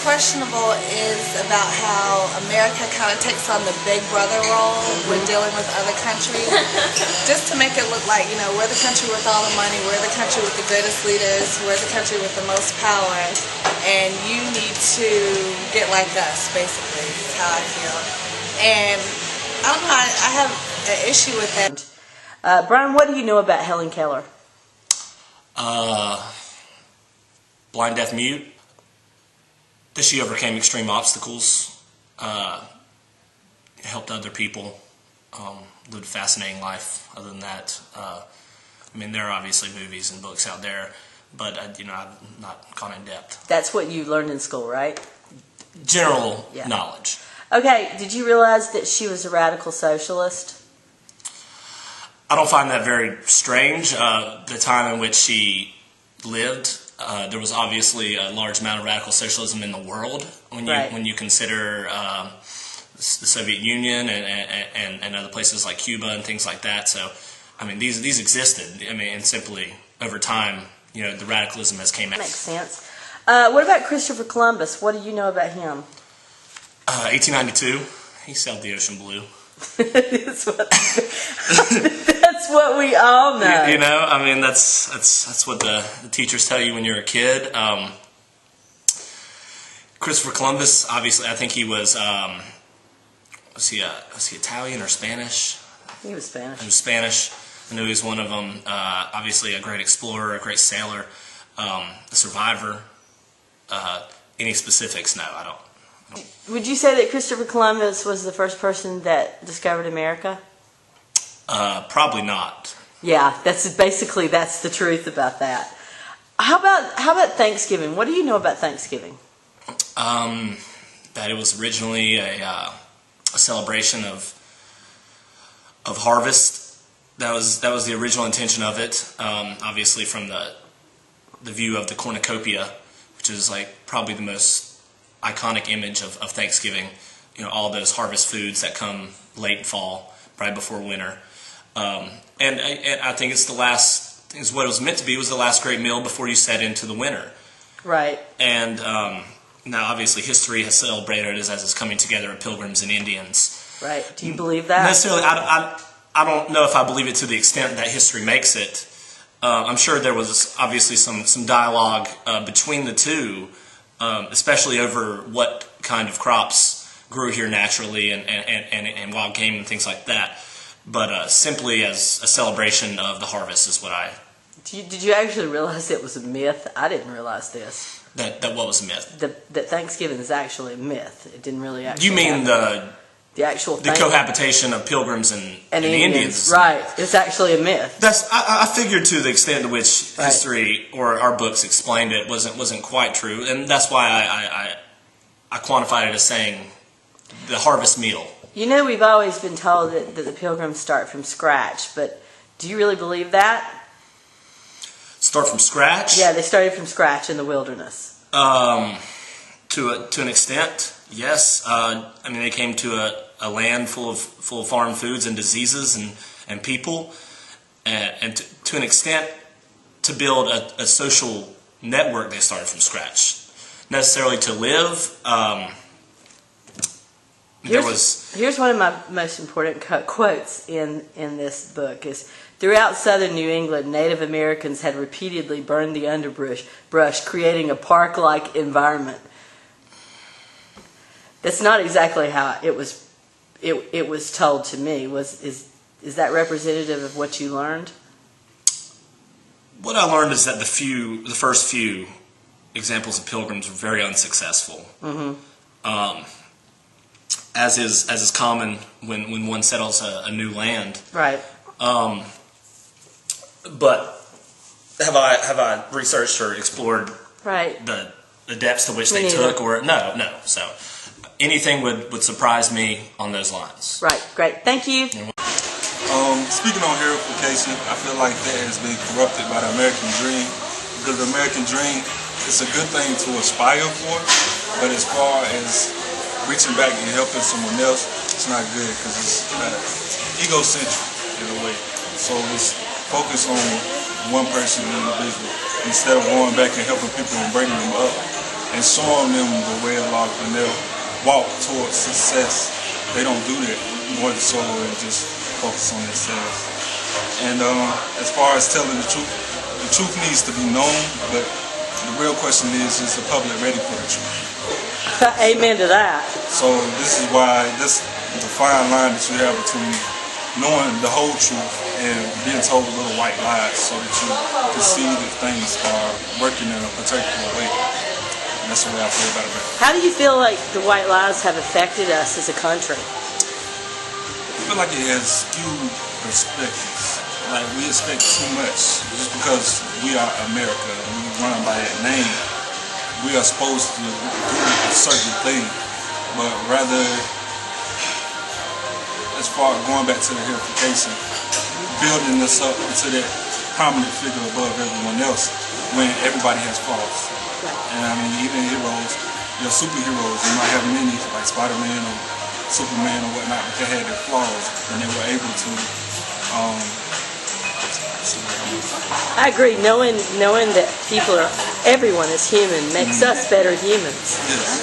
questionable is about how America kind of takes on the big brother role when dealing with other countries, just to make it look like, you know, we're the country with all the money, we're the country with the greatest leaders, we're the country with the most power, and you need to get like us, basically, is how I feel. And I don't know, I have an issue with that. Brian, what do you know about Helen Keller? Blind, deaf, mute. That she overcame extreme obstacles, helped other people, lived a fascinating life. Other than that, I mean, there are obviously movies and books out there, but you know, I've not gone in depth. That's what you learned in school, right? General knowledge. Okay, did you realize that she was a radical socialist? I don't find that very strange. The time in which she lived, there was obviously a large amount of radical socialism in the world when you consider the Soviet Union and other places like Cuba and things like that. So, I mean, these existed. I mean, and simply over time, you know, the radicalism has came out. Makes sense. What about Christopher Columbus? What do you know about him? 1892, he sailed the ocean blue. That's what we all know. You know, I mean, that's what the teachers tell you when you're a kid. Christopher Columbus, obviously, I think he was he Italian or Spanish? He was Spanish. He was Spanish. I know he was one of them. Obviously, a great explorer, a great sailor, a survivor. Any specifics? No, I don't. Would you say that Christopher Columbus was the first person that discovered America? Probably not. Yeah, that's the truth about that. How about Thanksgiving? What do you know about Thanksgiving? That it was originally a celebration of harvest. That was the original intention of it. Obviously, from the view of the cornucopia, which is like probably the most iconic image of Thanksgiving. You know, all those harvest foods that come late fall, right before winter. And I think it's what it was meant to be, was the last great meal before you set into the winter. Right. And now, obviously, history has celebrated it as it's coming together of pilgrims and Indians. Right. Do you believe that? Necessarily, I don't know if I believe it to the extent that history makes it. I'm sure there was obviously some dialogue between the two, especially over what kind of crops grew here naturally and wild game and things like that. But simply as a celebration of the harvest is what I... Did you actually realize it was a myth? I didn't realize this. That what was a myth? That Thanksgiving is actually a myth. It didn't really actually You mean happen. The actual cohabitation of pilgrims and the Indians. Right. It's actually a myth. I figured to the extent to which history or our books explained it wasn't quite true, and that's why I quantified it as saying the harvest meal. You know, we've always been told that the pilgrims start from scratch, but do you really believe that? Start from scratch? Yeah, they started from scratch in the wilderness. To an extent, yes. I mean, they came to a land full of foreign foods and diseases and people, and to an extent, to build a social network, they started from scratch. Necessarily to live, Here's one of my most important quotes in this book is, throughout southern New England, Native Americans had repeatedly burned the underbrush, creating a park-like environment. That's not exactly how it was told to me. Is that representative of what you learned? What I learned is that the first few examples of pilgrims were very unsuccessful. Mm-hmm. As is common when one settles a new land. Right. But have I researched or explored the depths to which they took, or no. So anything would surprise me on those lines. Right. Great. Thank you. Speaking on herification, I feel like that has been corrupted by the American dream, because the American dream is a good thing to aspire for, but as far as reaching back and helping someone else, it's not good, because it's egocentric in a way. So it's focused on one person, an individual, instead of going back and helping people and bringing them up and showing them the way of life and their walk towards success. They don't do that more so and just focus on themselves. And as far as telling the truth needs to be known, but the real question is the public ready for the truth? Amen to that. So this is why this the fine line that you have between knowing the whole truth and being told little white lies so that you can see that things are working in a particular way. And that's the way I feel about it. How do you feel like the white lies have affected us as a country? I feel like it has skewed perspectives. Like we expect too much just because we are America and we run by that name. We are supposed to do a certain thing, but rather, as far as going back to the herification, building us up into that prominent figure above everyone else when everybody has flaws. And I mean, even heroes, your superheroes, they might have many, like Spider-Man or Superman or whatnot, but they had their flaws and they were able to I agree. Knowing that everyone is human makes us better humans. Yes.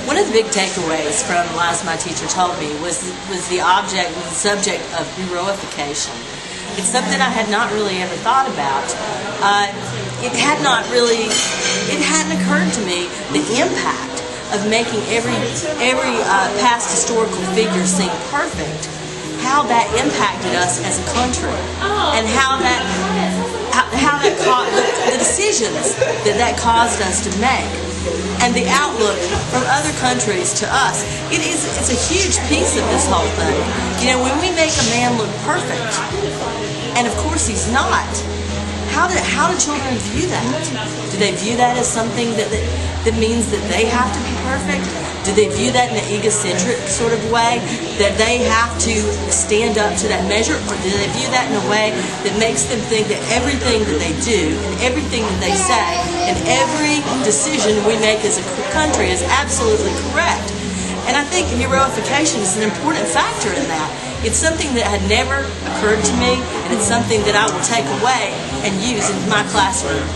One of the big takeaways from Lies My Teacher Told Me was the subject of heroification. It's something I had not really ever thought about. It hadn't occurred to me the impact of making every past historical figure seem perfect. How that impacted us as a country, and how the decisions that caused us to make, and the outlook from other countries to us. It's a huge piece of this whole thing. You know, when we make a man look perfect, and of course he's not. How do children view that? Do they view that as something that means that they have to be perfect? Do they view that in an egocentric sort of way, that they have to stand up to that measure? Or do they view that in a way that makes them think that everything that they do, and everything that they say, and every decision we make as a country is absolutely correct? And I think heroification is an important factor in that. It's something that had never occurred to me, and it's something that I will take away and use in my classroom.